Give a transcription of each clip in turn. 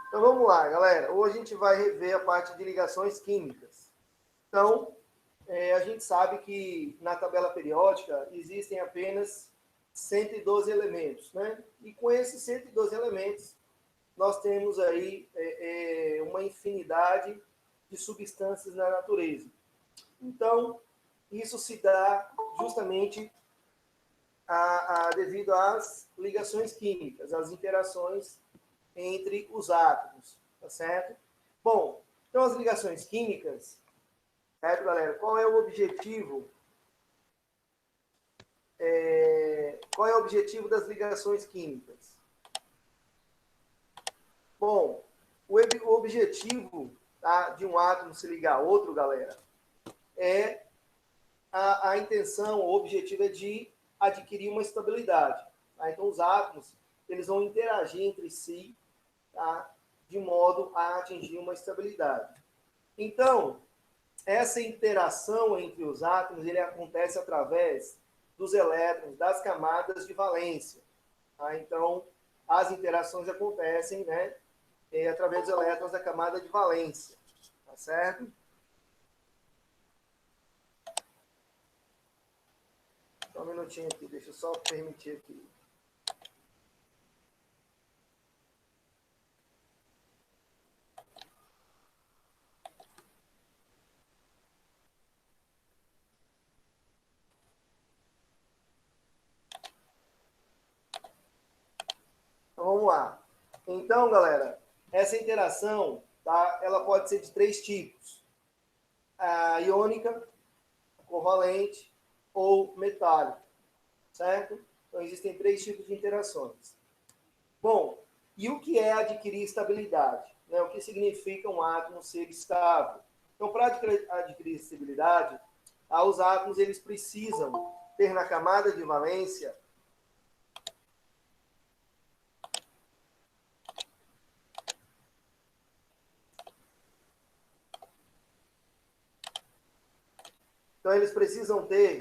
Então vamos lá, galera. Hoje a gente vai rever a parte de ligações químicas. Então, a gente sabe que na tabela periódica existem apenas 112 elementos, né? E com esses 112 elementos, nós temos aí uma infinidade de substâncias na natureza. Então, isso se dá justamente devido às ligações químicas, às interações entre os átomos, tá certo? Bom, então as ligações químicas, certo, galera? Qual é o objetivo? Qual é o objetivo das ligações químicas? Bom, o objetivo, tá, de um átomo se ligar a outro, galera, é a intenção, o objetivo é de adquirir uma estabilidade. Tá? Então, os átomos eles vão interagir entre si, tá? De modo a atingir uma estabilidade. Então, essa interação entre os átomos ele acontece através dos elétrons, das camadas de valência. Tá? Então, as interações acontecem, né, através dos elétrons da camada de valência. Tá certo? Só um minutinho aqui, deixa eu só permitir aqui. Então, vamos lá. Então, galera, essa interação, tá, ela pode ser de três tipos. A iônica, covalente ou metálica, certo? Então, existem três tipos de interações. Bom, e o que é adquirir estabilidade? Né? O que significa um átomo ser estável? Então, para adquirir estabilidade, os átomos eles precisam ter na camada de valência então eles precisam ter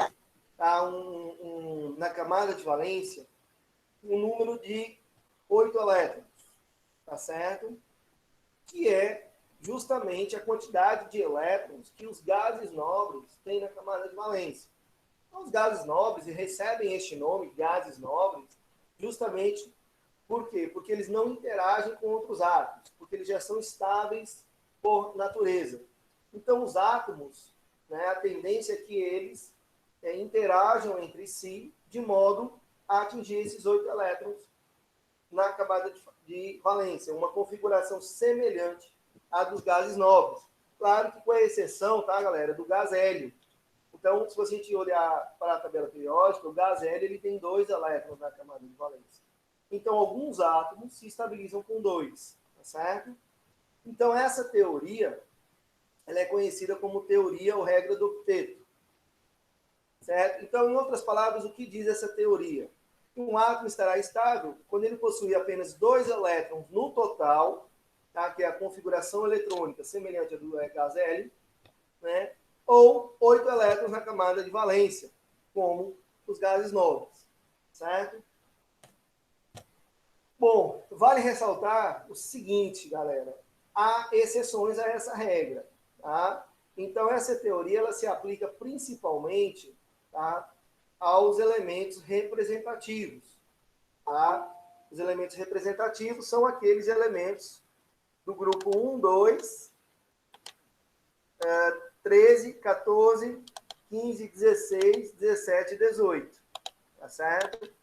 na camada de valência um número de 8 elétrons, tá certo? Que é justamente a quantidade de elétrons que os gases nobres têm na camada de valência. Então, os gases nobres recebem este nome, gases nobres, justamente por quê? Porque eles não interagem com outros átomos, porque eles já são estáveis por natureza. Então, os átomos, né, a tendência é que eles interajam entre si de modo a atingir esses 8 elétrons na camada de valência, uma configuração semelhante à dos gases nobres. Claro que com a exceção, tá, galera, do gás hélio. Então, se a gente olhar para a tabela periódica, o gás hélio ele tem 2 elétrons na camada de valência. Então, alguns átomos se estabilizam com 2, tá certo? Então, essa teoria ela é conhecida como teoria ou regra do octeto. Certo? Então, em outras palavras, o que diz essa teoria? Um átomo estará estável quando ele possui apenas 2 elétrons no total, tá? Que é a configuração eletrônica semelhante à do gás hélio, né? Ou 8 elétrons na camada de valência, como os gases nobres. Certo? Bom, vale ressaltar o seguinte, galera. Há exceções a essa regra. Tá? Então, essa teoria ela se aplica principalmente, tá, aos elementos representativos. Tá? Os elementos representativos são aqueles elementos do grupo 1, 2, 13, 14, 15, 16, 17 e 18. Tá certo?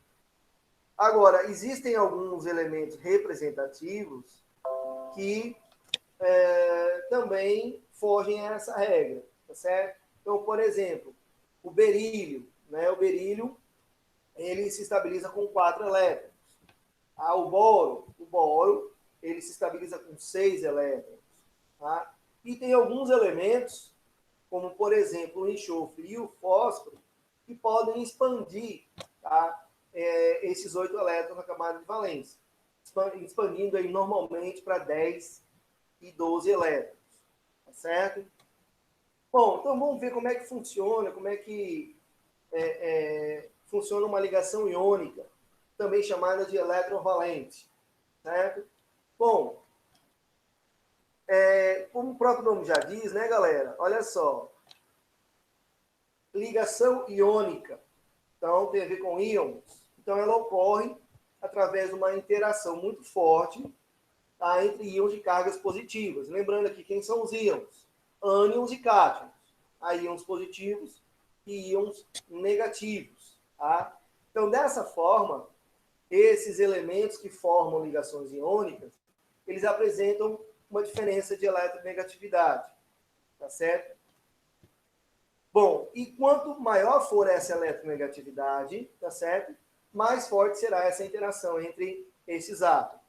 Agora, existem alguns elementos representativos que também fogem a essa regra, tá certo? Então, por exemplo, o berílio, né? O berílio, ele se estabiliza com 4 elétrons. O boro, ele se estabiliza com 6 elétrons. Tá? E tem alguns elementos, como, por exemplo, o enxofre e o fósforo, que podem expandir, tá? Esses 8 elétrons na camada de valência, expandindo aí normalmente para 10 e 12 elétrons, tá certo? Bom, então vamos ver como é que funciona, como é que funciona uma ligação iônica, também chamada de eletrovalente, certo? Bom, como o próprio nome já diz, né, galera? Olha só. Ligação iônica. Então, tem a ver com íons. Então, ela ocorre através de uma interação muito forte, tá, entre íons de cargas positivas. Lembrando aqui, quem são os íons? Ânions e cátions. Há íons positivos e íons negativos. Tá? Então, dessa forma, esses elementos que formam ligações iônicas, eles apresentam uma diferença de eletronegatividade. Tá certo? Bom, e quanto maior for essa eletronegatividade, tá certo? Mais forte será essa interação entre esses átomos.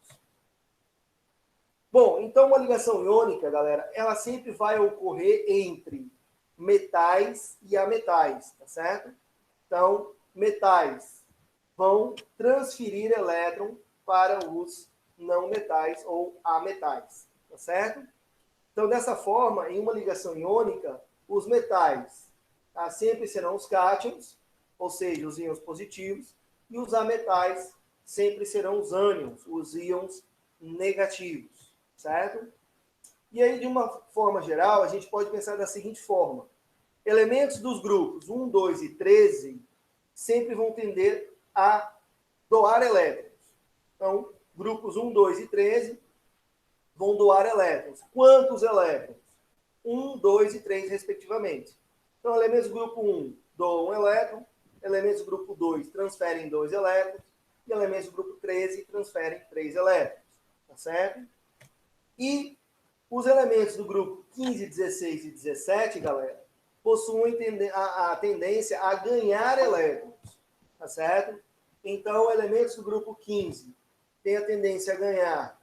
Bom, então uma ligação iônica, galera, ela sempre vai ocorrer entre metais e ametais, tá certo? Então, metais vão transferir elétron para os não metais ou ametais, tá certo? Então, dessa forma, em uma ligação iônica, os metais, tá, sempre serão os cátions, ou seja, os íons positivos, e os ametais sempre serão os ânions, os íons negativos, certo? E aí, de uma forma geral, a gente pode pensar da seguinte forma: elementos dos grupos 1, 2 e 13 sempre vão tender a doar elétrons. Então, grupos 1, 2 e 13 vão doar elétrons. Quantos elétrons? 1, 2 e 3, respectivamente. Então, elementos do grupo 1 doam um elétron, elementos do grupo 2 transferem 2 elétrons, e elementos do grupo 13 transferem 3 elétrons. Tá certo? E os elementos do grupo 15, 16 e 17, galera, possuem a tendência a ganhar elétrons. Tá certo? Então, elementos do grupo 15 têm a tendência a ganhar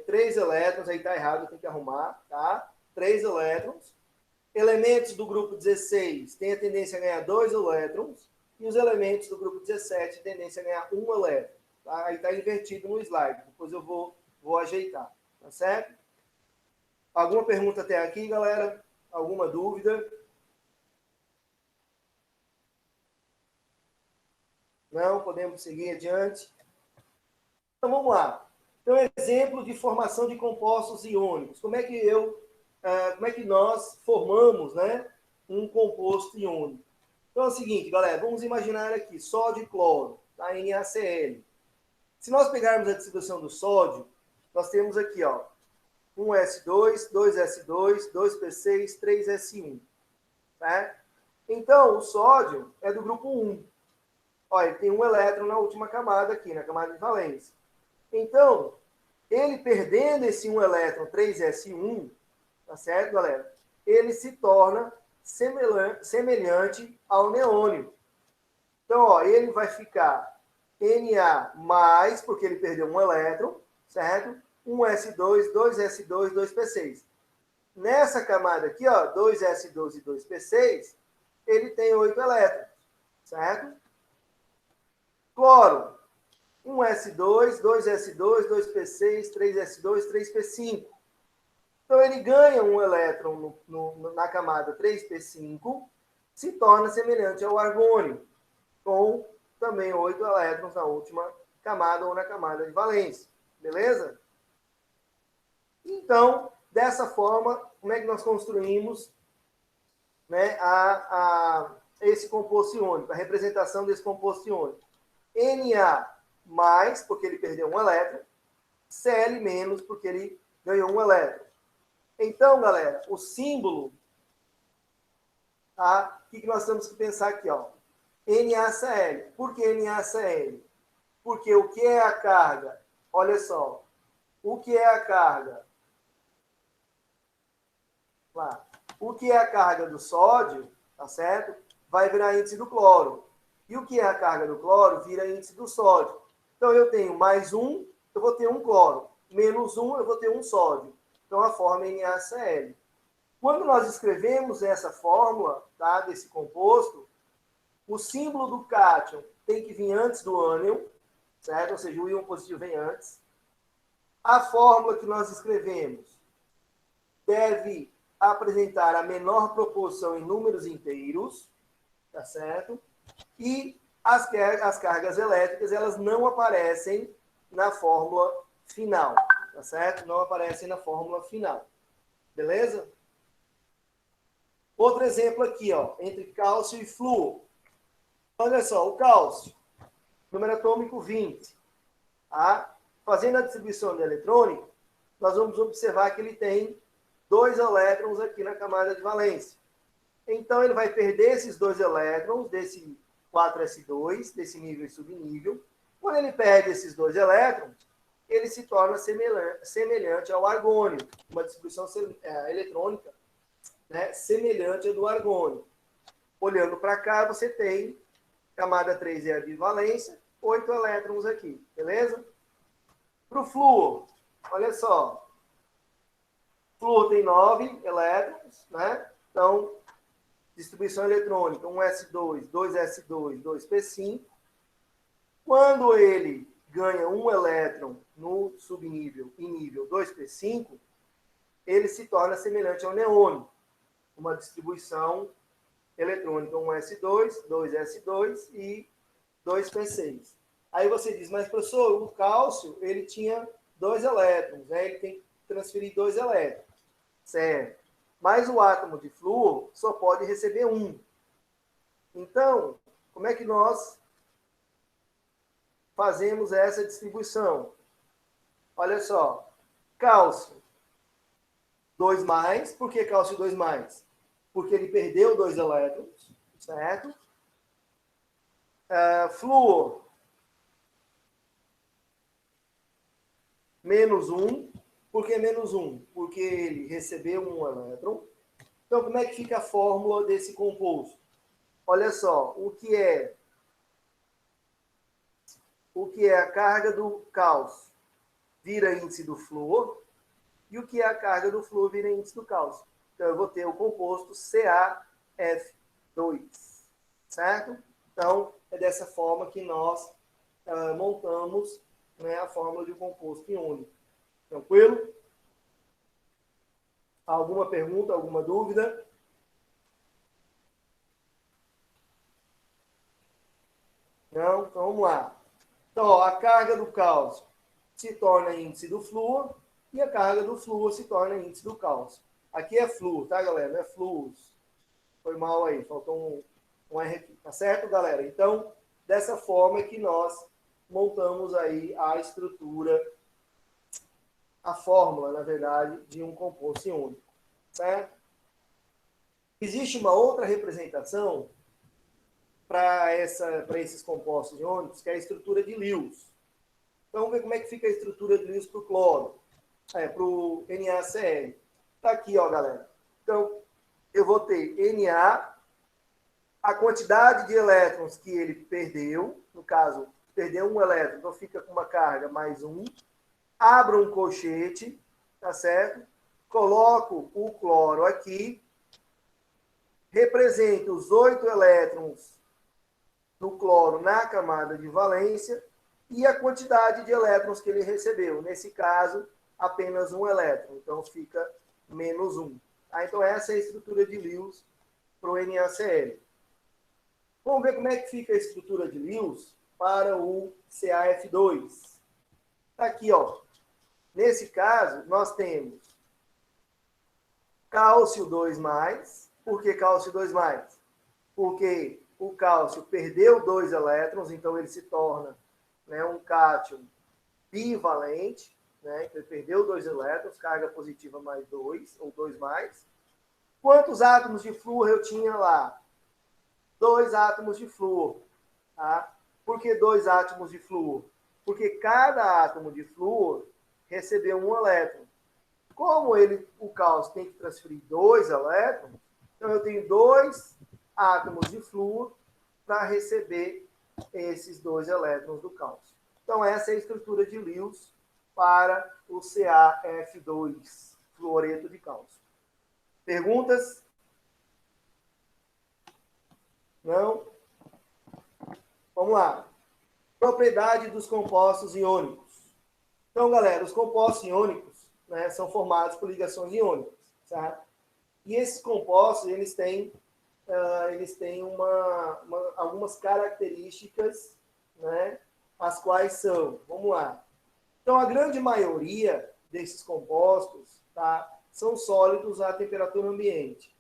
3 elétrons, aí está errado, tem que arrumar, tá? 3 elétrons. Elementos do grupo 16 têm a tendência a ganhar 2 elétrons, e os elementos do grupo 17 têm a tendência a ganhar 1 elétron. Tá? Aí está invertido no slide, depois eu vou ajeitar, tá certo? Alguma pergunta até aqui, galera? Alguma dúvida? Não? Podemos seguir adiante? Então, vamos lá. Então, exemplo de formação de compostos iônicos. Como é que nós formamos, né, um composto iônico? Então é o seguinte, galera, vamos imaginar aqui sódio e cloro, tá? NaCl. Se nós pegarmos a distribuição do sódio, nós temos aqui, ó, 1S2, 2S2, 2P6, 3S1. Tá? Então, o sódio é do grupo 1. Olha, ele tem um elétron na última camada aqui, na camada de valência. Então, ele perdendo esse 1 elétron, 3S1, tá certo, galera? Ele se torna semelhante ao neônio. Então, ó, ele vai ficar Na+, porque ele perdeu um elétron, certo? 1S2, 2S2, 2P6. Nessa camada aqui, ó, 2S2 e 2P6, ele tem 8 elétrons, certo? Cloro, 1S2, 2S2, 2P6, 3S2, 3P5. Então, ele ganha um elétron na camada 3P5, se torna semelhante ao argônio, com também 8 elétrons na última camada ou na camada de valência. Beleza? Então, dessa forma, como é que nós construímos, né, esse composto iônico, a representação desse composto iônico? Na+, porque ele perdeu um elétron, Cl-, porque ele ganhou um elétron. Então, galera, o símbolo, tá? O que nós temos que pensar aqui, ó? NaCl. Por que NaCl? Porque o que é a carga? Olha só. O que é a carga? Lá. O que é a carga do sódio, tá certo? Vai virar índice do cloro. E o que é a carga do cloro vira índice do sódio. Então, eu tenho mais 1, eu vou ter um cloro. Menos 1, eu vou ter um sódio. Então, a forma é NaCl. Quando nós escrevemos essa fórmula, tá, desse composto, o símbolo do cátion tem que vir antes do ânion, certo? Ou seja, o íon positivo vem antes. A fórmula que nós escrevemos deve apresentar a menor proporção em números inteiros, tá certo? E as cargas elétricas, elas não aparecem na fórmula final, tá certo? Não aparecem na fórmula final. Beleza? Outro exemplo aqui, ó, entre cálcio e flúor. Olha só, o cálcio, número atômico 20. Tá? Fazendo a distribuição de eletrônico, nós vamos observar que ele tem 2 elétrons aqui na camada de valência. Então, ele vai perder esses 2 elétrons desse 4s2, desse nível e subnível. Quando ele perde esses 2 elétrons, ele se torna semelhante ao argônio, uma distribuição eletrônica, né, semelhante à do argônio. Olhando para cá, você tem camada 3 é a de valência, 8 elétrons aqui, beleza? Para o flúor, olha só. O flúor tem 9 elétrons, né? Então, distribuição eletrônica, 1s2, 2s2, 2p5. Quando ele ganha um elétron no subnível e nível 2p5, ele se torna semelhante ao neônio, uma distribuição eletrônica 1s2, 2s2 e 2p6. Aí você diz, mas professor, o cálcio ele tinha 2 elétrons, né? Ele tem que transferir 2 elétrons. Certo. Mas o átomo de flúor só pode receber 1. Então, como é que nós fazemos essa distribuição? Olha só, cálcio 2+, por que cálcio 2+? Porque ele perdeu 2 elétrons, certo? Flúor, -1, por que -1? Porque ele recebeu 1 elétron. Então, como é que fica a fórmula desse composto? Olha só, o que é a carga do cálcio vira índice do flúor, e o que é a carga do flúor vira índice do cálcio. Então, eu vou ter o composto CaF2, certo? Então, é dessa forma que nós montamos, né, a fórmula de um composto iônico. Tranquilo? Alguma pergunta, alguma dúvida? Não? Então, vamos lá. Então, ó, a carga do cálcio se torna índice do flúor e a carga do flúor se torna índice do cálcio. Aqui é flúor, tá, galera? Não é flúor. Foi mal aí, faltou um R aqui. Tá certo, galera? Então, dessa forma é que nós montamos aí a estrutura, a fórmula, na verdade, de um composto iônico. Certo? Existe uma outra representação para esses compostos iônicos, que é a estrutura de Lewis. Então, vamos ver como é que fica a estrutura de Lewis para o cloro, para o NaCl. Está aqui, ó, galera. Então, eu vou ter Na, a quantidade de elétrons que ele perdeu, no caso, perdeu 1 elétron, então fica com uma carga mais 1. Abro um colchete, tá certo? Coloco o cloro aqui, represento os 8 elétrons do cloro na camada de valência e a quantidade de elétrons que ele recebeu. Nesse caso, apenas 1 elétron. Então, fica -1. Então, essa é a estrutura de Lewis para o NaCl. Vamos ver como é que fica a estrutura de Lewis para o CaF2. Está aqui, ó. Nesse caso, nós temos cálcio 2+. Por que cálcio 2+? Porque o cálcio perdeu 2 elétrons, então ele se torna, né, um cátion bivalente, né? Então ele perdeu 2 elétrons, carga positiva mais 2, ou 2+. Quantos átomos de flúor eu tinha lá? 2 átomos de flúor. Tá? Por que 2 átomos de flúor? Porque cada átomo de flúor recebeu 1 elétron. Como o cálcio tem que transferir 2 elétrons, então eu tenho 2 átomos de flúor para receber esses 2 elétrons do cálcio. Então, essa é a estrutura de Lewis para o CaF2, fluoreto de cálcio. Perguntas? Não? Vamos lá. Propriedade dos compostos iônicos. Então, galera, os compostos iônicos, né, são formados por ligações iônicas, certo? E esses compostos, eles têm algumas características, né, as quais são, vamos lá. Então, a grande maioria desses compostos, tá, são sólidos à temperatura ambiente.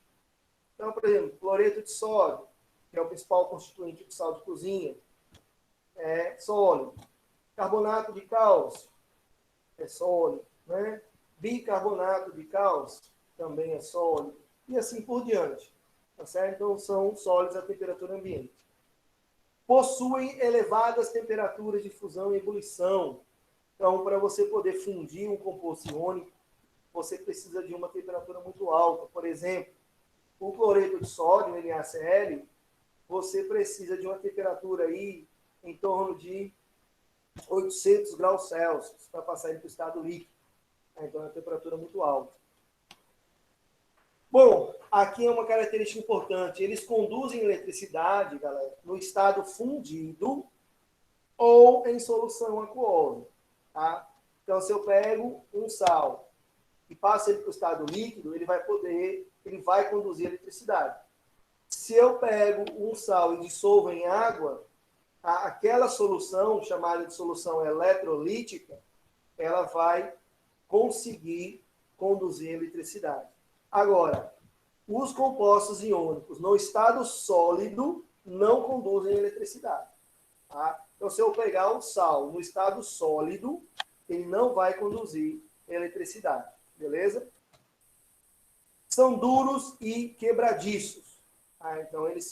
Então, por exemplo, cloreto de sódio, que é o principal constituinte do sal de cozinha, é sólido. Carbonato de cálcio é sólido, né? Bicarbonato de cálcio também é sólido. E assim por diante. Tá certo? Então, são sólidos à temperatura ambiente. Possuem elevadas temperaturas de fusão e ebulição. Então, para você poder fundir um composto iônico, você precisa de uma temperatura muito alta. Por exemplo, o cloreto de sódio, NaCl, você precisa de uma temperatura aí em torno de 800 graus Celsius para passar ele para o estado líquido. Então, é uma temperatura muito alta. Bom, aqui é uma característica importante. Eles conduzem eletricidade, galera, no estado fundido ou em solução aquosa. Tá? Então, se eu pego um sal e passo ele para o estado líquido, ele vai conduzir eletricidade. Se eu pego um sal e dissolvo em água, aquela solução, chamada de solução eletrolítica, ela vai conseguir conduzir eletricidade. Agora, os compostos iônicos no estado sólido não conduzem eletricidade. Tá? Então, se eu pegar o sal no estado sólido, ele não vai conduzir eletricidade. Beleza? São duros e quebradiços. Tá? Então, eles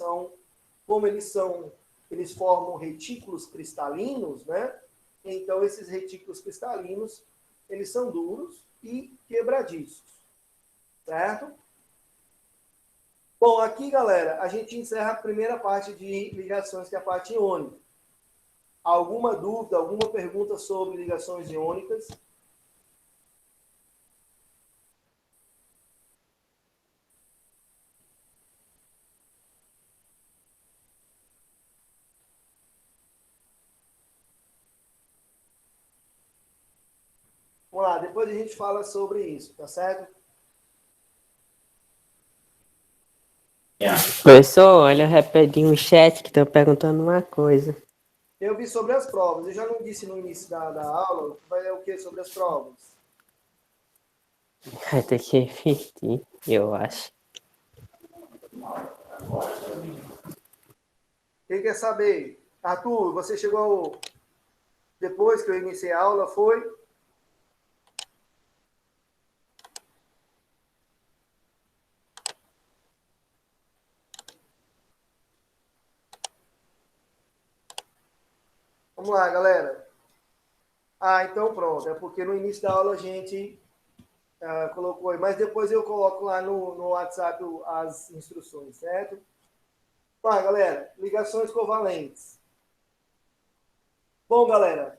formam retículos cristalinos, né? Então, esses retículos cristalinos, eles são duros e quebradiços. Certo? Bom, aqui, galera, a gente encerra a primeira parte de ligações, que é a parte iônica. Alguma dúvida, alguma pergunta sobre ligações iônicas? Vamos lá, depois a gente fala sobre isso, tá certo? Professor, olha rapidinho o chat que estão perguntando uma coisa. Eu vi sobre as provas. Eu já não disse no início da aula, vai o que sobre as provas? Vai ter que repetir, eu acho. Quem quer saber? Arthur, você chegou depois que eu iniciei a aula, foi? Vamos lá, galera. Então pronto. É porque no início da aula a gente colocou aí. Mas depois eu coloco lá no WhatsApp as instruções, certo? Vamos lá, galera. Ligações covalentes. Bom, galera.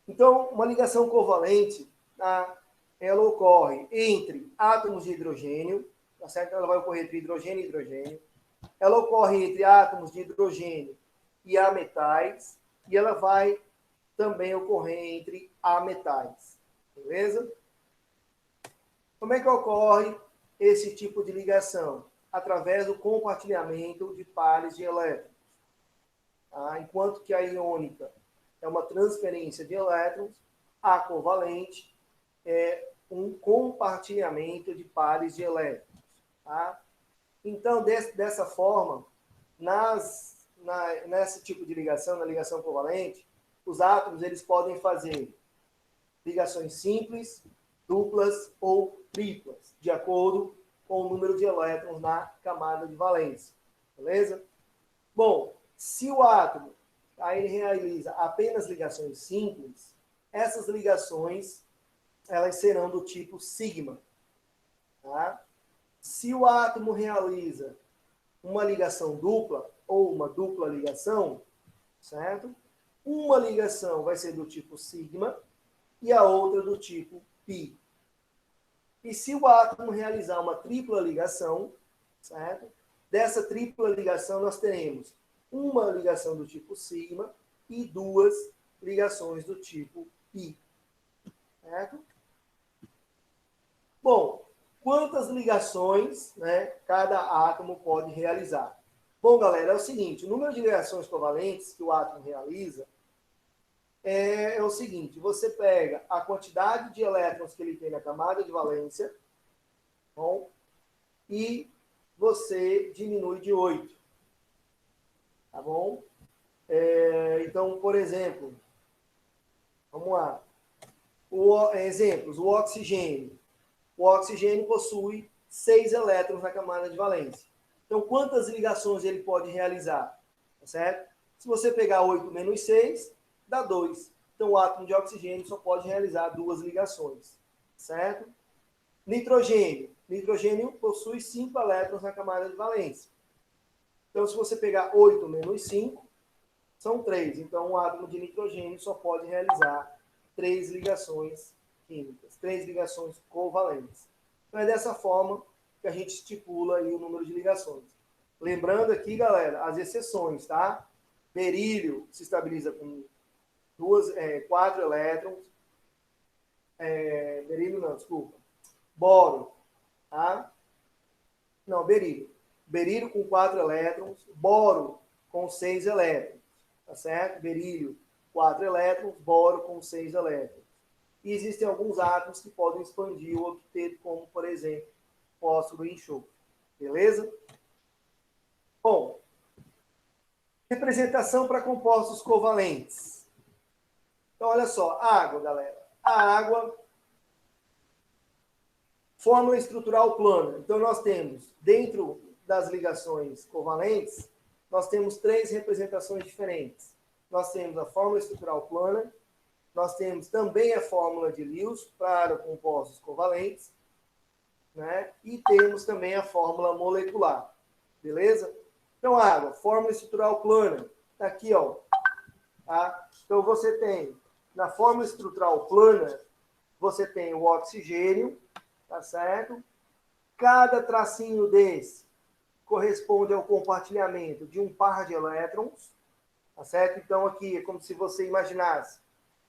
Então, uma ligação covalente, tá? Ela ocorre entre átomos de hidrogênio, tá certo? Ela vai ocorrer entre hidrogênio e hidrogênio. Ela ocorre entre átomos de hidrogênio e ametais, e ela vai também ocorrer entre ametais. Beleza? Como é que ocorre esse tipo de ligação? Através do compartilhamento de pares de elétrons. Tá? Enquanto que a iônica é uma transferência de elétrons, a covalente é um compartilhamento de pares de elétrons. Tá? Então, dessa forma, nesse tipo de ligação, na ligação covalente, os átomos eles podem fazer ligações simples, duplas ou triplas, de acordo com o número de elétrons na camada de valência. Beleza? Bom, se o átomo ele realiza apenas ligações simples, essas ligações elas serão do tipo sigma. Tá? Se o átomo realiza uma ligação dupla ou uma dupla ligação, certo? Uma ligação vai ser do tipo sigma e a outra do tipo pi. E se o átomo realizar uma tripla ligação, certo? Dessa tripla ligação nós teremos uma ligação do tipo sigma e duas ligações do tipo pi. Certo? Bom, quantas ligações, né, cada átomo pode realizar? Bom, galera, é o seguinte, o número de ligações covalentes que o átomo realiza é o seguinte, você pega a quantidade de elétrons que ele tem na camada de valência, bom, e você diminui de 8. Tá bom? Então, por exemplo, vamos lá. Exemplos, o oxigênio. O oxigênio possui 6 elétrons na camada de valência. Então, quantas ligações ele pode realizar? Tá certo? Se você pegar 8 menos 6, dá 2. Então, o átomo de oxigênio só pode realizar 2 ligações. Certo? Nitrogênio. Nitrogênio possui 5 elétrons na camada de valência. Então, se você pegar 8 menos 5, são 3. Então, o átomo de nitrogênio só pode realizar 3 ligações químicas, 3 ligações covalentes. Então, é dessa forma que a gente estipula aí o número de ligações. Lembrando aqui, galera, as exceções, tá? Berílio se estabiliza com 4 elétrons. Berílio não, desculpa. Boro, tá? Não, berílio. Berílio com 4 elétrons, boro com 6 elétrons, tá certo? Berílio, 4 elétrons, boro com 6 elétrons. E existem alguns átomos que podem expandir o octeto, como, por exemplo, fósforo e enxofre. Beleza? Bom, representação para compostos covalentes. Então, olha só, água, galera. A água, fórmula estrutural plana. Então, nós temos, dentro das ligações covalentes, nós temos 3 representações diferentes. Nós temos a fórmula estrutural plana, nós temos também a fórmula de Lewis para compostos covalentes, né? E temos também a fórmula molecular. Beleza? Então, água, fórmula estrutural plana, está aqui, ó. Tá? Então, você tem, na fórmula estrutural plana, você tem o oxigênio, tá certo? Cada tracinho desse corresponde ao compartilhamento de um par de elétrons, tá certo? Então, aqui é como se você imaginasse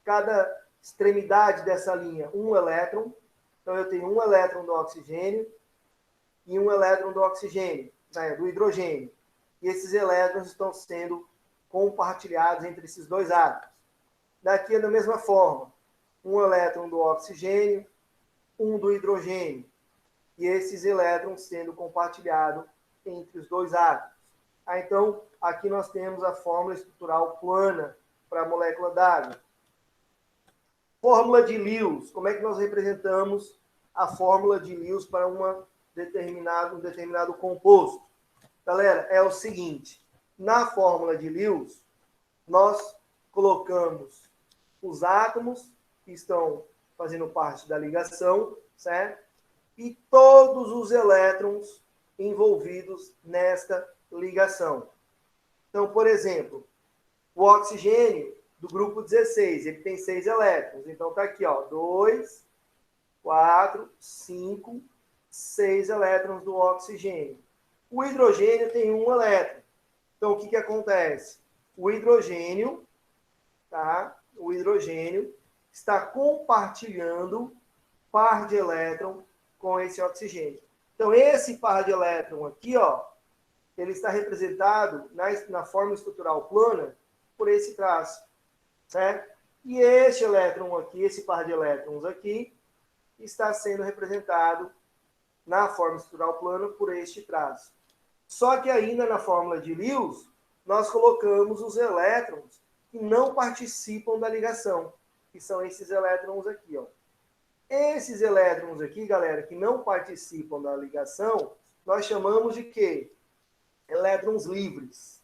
cada extremidade dessa linha, um elétron. Então, eu tenho um elétron do oxigênio e um elétron do oxigênio, né, do hidrogênio. E esses elétrons estão sendo compartilhados entre esses dois átomos. Daqui é da mesma forma, um elétron do oxigênio, um do hidrogênio. E esses elétrons sendo compartilhados entre os dois átomos. Então, aqui nós temos a fórmula estrutural plana para a molécula d'água. Fórmula de Lewis. Como é que nós representamos a fórmula de Lewis para um determinado composto? Galera, é o seguinte. Na fórmula de Lewis, nós colocamos os átomos que estão fazendo parte da ligação, certo? E todos os elétrons envolvidos nesta ligação. Então, por exemplo, o oxigênio do grupo 16, ele tem 6 elétrons. Então, está aqui, ó, 2, 4, 5, 6 elétrons do oxigênio. O hidrogênio tem 1 elétron. Então, o que acontece? O hidrogênio, tá? O hidrogênio está compartilhando par de elétron com esse oxigênio. Então, esse par de elétron aqui, ó, ele está representado na fórmula estrutural plana por esse traço, certo? E este elétron aqui, esse par de elétrons aqui, está sendo representado na fórmula estrutural plana por este traço. Só que ainda na fórmula de Lewis, nós colocamos os elétrons que não participam da ligação, que são esses elétrons aqui, ó. Esses elétrons aqui, galera, que não participam da ligação, nós chamamos de quê? Elétrons livres.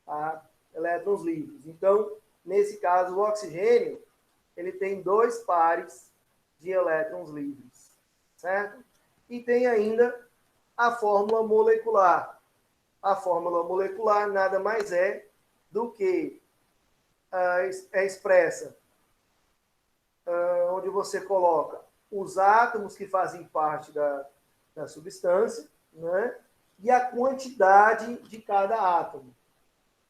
Tá? Elétrons livres. Então, nesse caso, o oxigênio, ele tem 2 pares de elétrons livres. Certo? E tem ainda a fórmula molecular. A fórmula molecular nada mais é do que é expressa onde você coloca os átomos que fazem parte da substância, né? E a quantidade de cada átomo,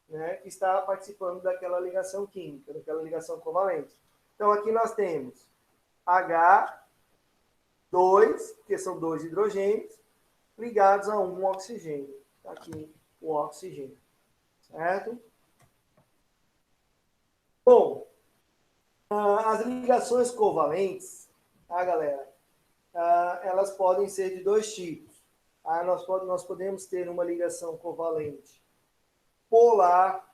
né, que está participando daquela ligação química, daquela ligação covalente. Então, aqui nós temos H2, que são 2 hidrogênios, ligados a um oxigênio. Está aqui o oxigênio. Certo? Bom, As ligações covalentes, tá, galera? Elas podem ser de dois tipos. Nós podemos ter uma ligação covalente polar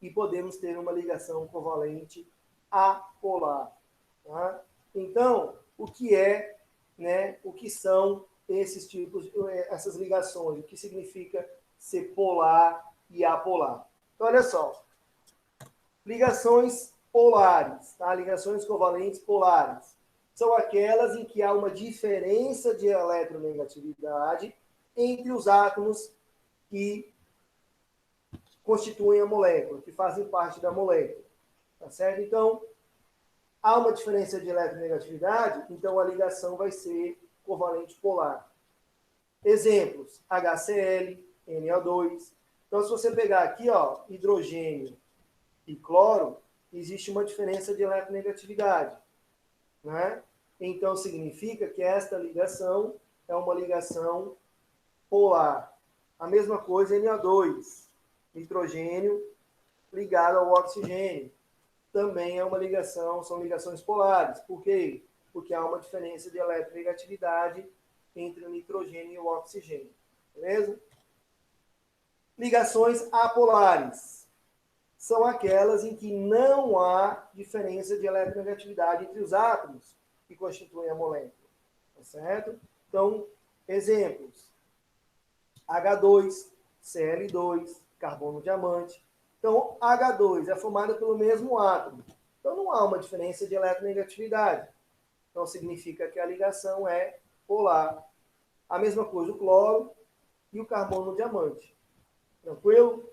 e podemos ter uma ligação covalente apolar. Tá? Então, o que é, né, o que são esses tipos, essas ligações? O que significa ser polar e apolar? Então, olha só. Ligações polares, tá? Ligações covalentes polares. São aquelas em que há uma diferença de eletronegatividade entre os átomos que constituem a molécula, que fazem parte da molécula. Tá certo? Então, há uma diferença de eletronegatividade, então a ligação vai ser covalente polar. Exemplos: HCl, NO2. Então, se você pegar aqui, ó, hidrogênio e cloro, existe uma diferença de eletronegatividade. Né? Então, significa que esta ligação é uma ligação polar. A mesma coisa NO2, nitrogênio ligado ao oxigênio. Também é uma ligação, são ligações polares. Por quê? Porque há uma diferença de eletronegatividade entre o nitrogênio e o oxigênio. Beleza? Ligações apolares são aquelas em que não há diferença de eletronegatividade entre os átomos que constituem a molécula. Tá certo? Então, exemplos: H2, Cl2, carbono diamante. Então, H2 é formado pelo mesmo átomo. Então, não há uma diferença de eletronegatividade. Então, significa que a ligação é polar. A mesma coisa o cloro e o carbono diamante. Tranquilo?